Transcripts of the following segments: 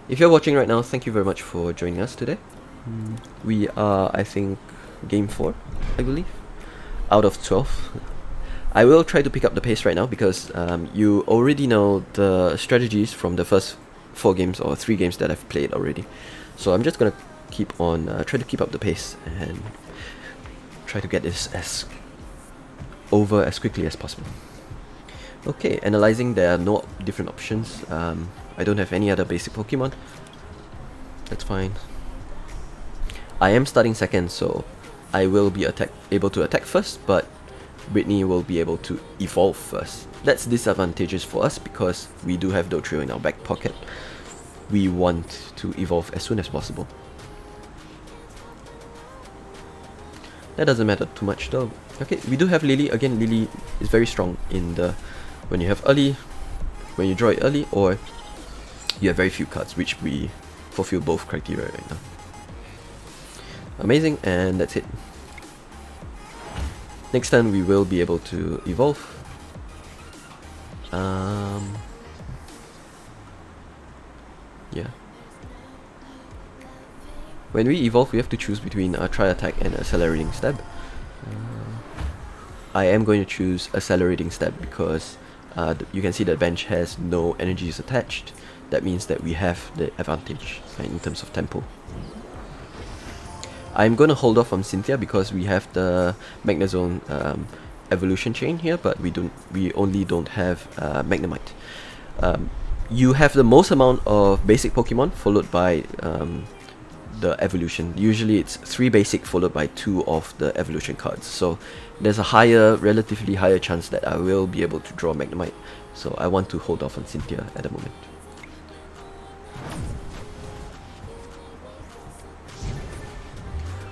If you're watching right now, thank you very much for joining us today. We are, I think, game 4, I believe, out of 12. I will try to pick up the pace right now because you already know the strategies from the first 4 games or 3 games that I've played already. So I'm just gonna keep on, try to keep up the pace and try to get this over as quickly as possible. Okay, analyzing, there are no different options. I don't have any other basic Pokemon. That's fine. I am starting second, so I will be able to attack first, but Brittany will be able to evolve first. That's disadvantageous for us because we do have Dotrio in our back pocket. We want to evolve as soon as possible. That doesn't matter too much though. Okay, we do have Lily. Again, Lily is very strong in the when you draw it early, or you have very few cards, which we fulfill both criteria right now. Amazing, and that's it. Next time we will be able to evolve. Yeah. When we evolve, we have to choose between a Tri-Attack and Accelerating Stab. I am going to choose Accelerating Stab because you can see the bench has no energies attached. That means that we have the advantage in terms of tempo. I'm going to hold off on Cynthia because we have the Magnezone evolution chain here, but we only don't have Magnemite. You have the most amount of basic Pokemon followed by the evolution. Usually it's 3 basic followed by 2 of the evolution cards. So there's a relatively higher chance that I will be able to draw Magnemite. So I want to hold off on Cynthia at the moment.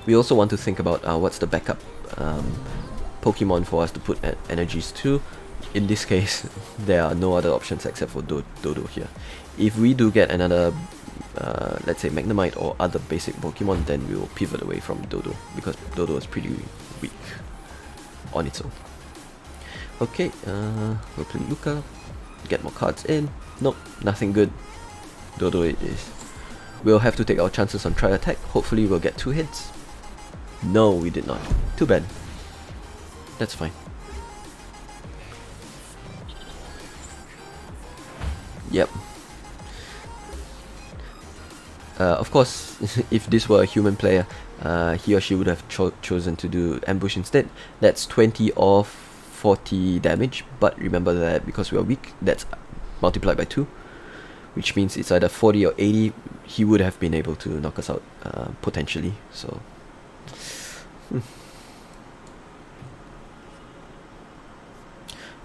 We also want to think about what's the backup Pokemon for us to put energies to. In this case, there are no other options except for Dodo here. If we do get another, let's say Magnemite or other basic Pokemon, then we will pivot away from Dodo because Dodo is pretty weak on its own. Okay, we'll play Luca, get more cards in. Nope, nothing good. Dodo it is. We'll have to take our chances on Tri-Attack. Hopefully we'll get 2 hits. No, we did not. Too bad. That's fine. Yep. Of course, if this were a human player, he or she would have chosen to do ambush instead. That's 20 of 40 damage, but remember that because we are weak, that's multiplied by 2, which means it's either 40 or 80. He would have been able to knock us out potentially. So.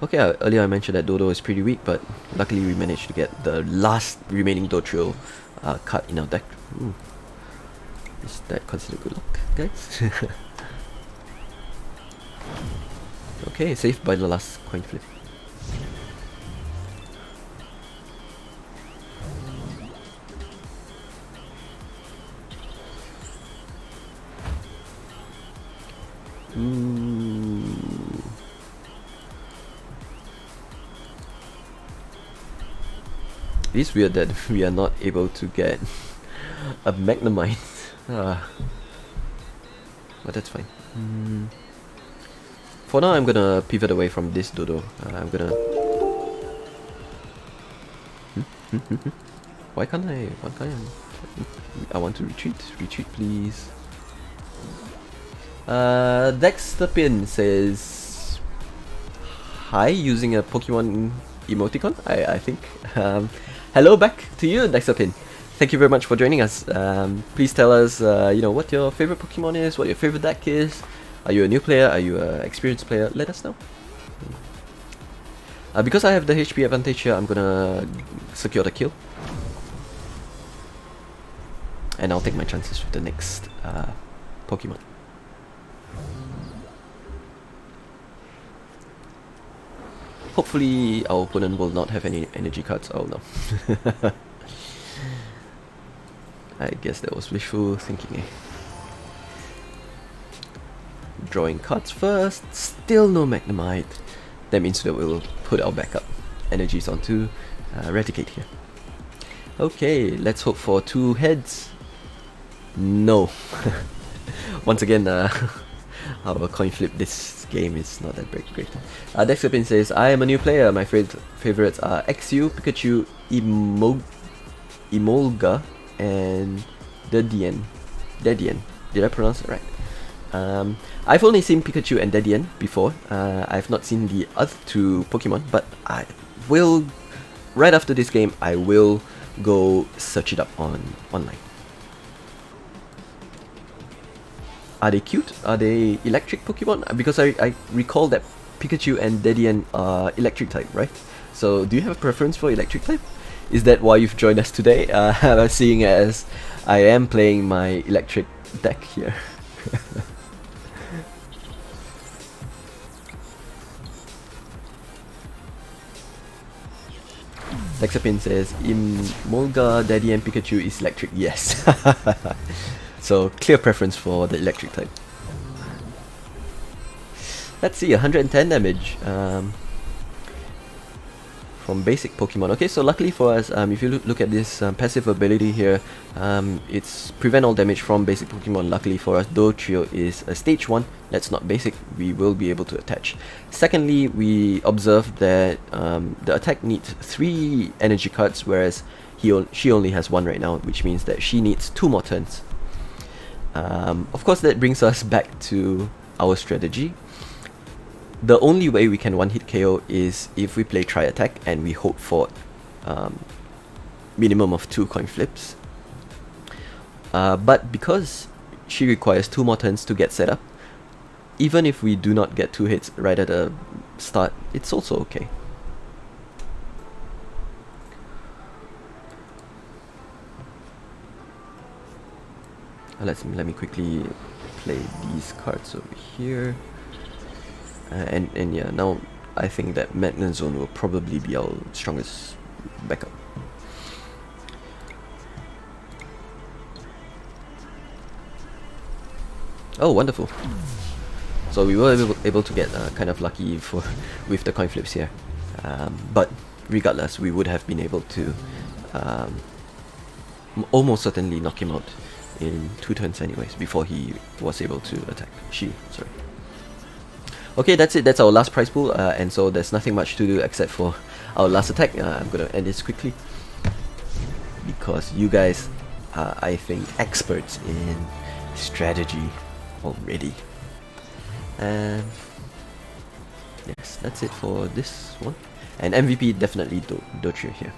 Okay, earlier I mentioned that Dodo is pretty weak, but luckily we managed to get the last remaining Dotrio card in our deck. Is that considered good luck, guys? Okay, saved by the last coin flip. It is weird that we are not able to get a Magnemite. But that's fine. For now, I'm gonna pivot away from this Dodo. I'm gonna. Why can't I? I want to retreat. Retreat, please. Dexterpin says hi using a Pokemon emoticon. I think. Hello back to you, Dexterpin. Thank you very much for joining us. Please tell us, what your favorite Pokemon is, what your favorite deck is. Are you a new player? Are you an experienced player? Let us know. Because I have the HP advantage here, I'm gonna secure the kill. And I'll take my chances with the next Pokemon. Hopefully our opponent will not have any energy cards. Oh no. I guess that was wishful thinking, eh? Drawing cards first, still no Magnemite. That means that we'll put our backup energies onto Raticate here. Okay, let's hope for 2 heads. No. Once again, our coin flip this game is not that great. Dexapin says, I am a new player. My favorites are XU, Pikachu, Emolga, and Dedian. Did I pronounce it right? I've only seen Pikachu and Dedian before. I've not seen the other 2 Pokemon, but I will, right after this game, I will go search it up online. Are they cute? Are they electric Pokemon? Because I recall that Pikachu and Dedian are electric type, right? So do you have a preference for electric type? Is that why you've joined us today? Seeing as I am playing my electric deck here. Lexapin says, Emolga, Dedian, Pikachu is electric. Yes. So, clear preference for the electric type. Let's see, 110 damage from basic Pokemon. Okay, so luckily for us, if you look at this passive ability here, it's prevent all damage from basic Pokemon. Luckily for us, Dotrio is a stage 1, that's not basic, we will be able to attach. Secondly, we observed that the attack needs 3 energy cards, whereas she only has 1 right now, which means that she needs 2 more turns. Of course, that brings us back to our strategy. The only way we can one-hit KO is if we play Tri-Attack and we hope for minimum of 2 coin flips. But because she requires 2 more turns to get set up, even if we do not get 2 hits right at the start, it's also okay. Let me quickly play these cards over here. And yeah, now I think that Magnezone will probably be our strongest backup. Oh, wonderful. So we were able to get kind of lucky with the coin flips here. But regardless, we would have been able to almost certainly knock him out in 2 turns anyways, before he was able to attack. Sorry. Okay, that's it. That's our last prize pool, and so there's nothing much to do except for our last attack. I'm gonna end this quickly because you guys are, I think, experts in strategy already. And yes, that's it for this one. And MVP definitely Dotrio here.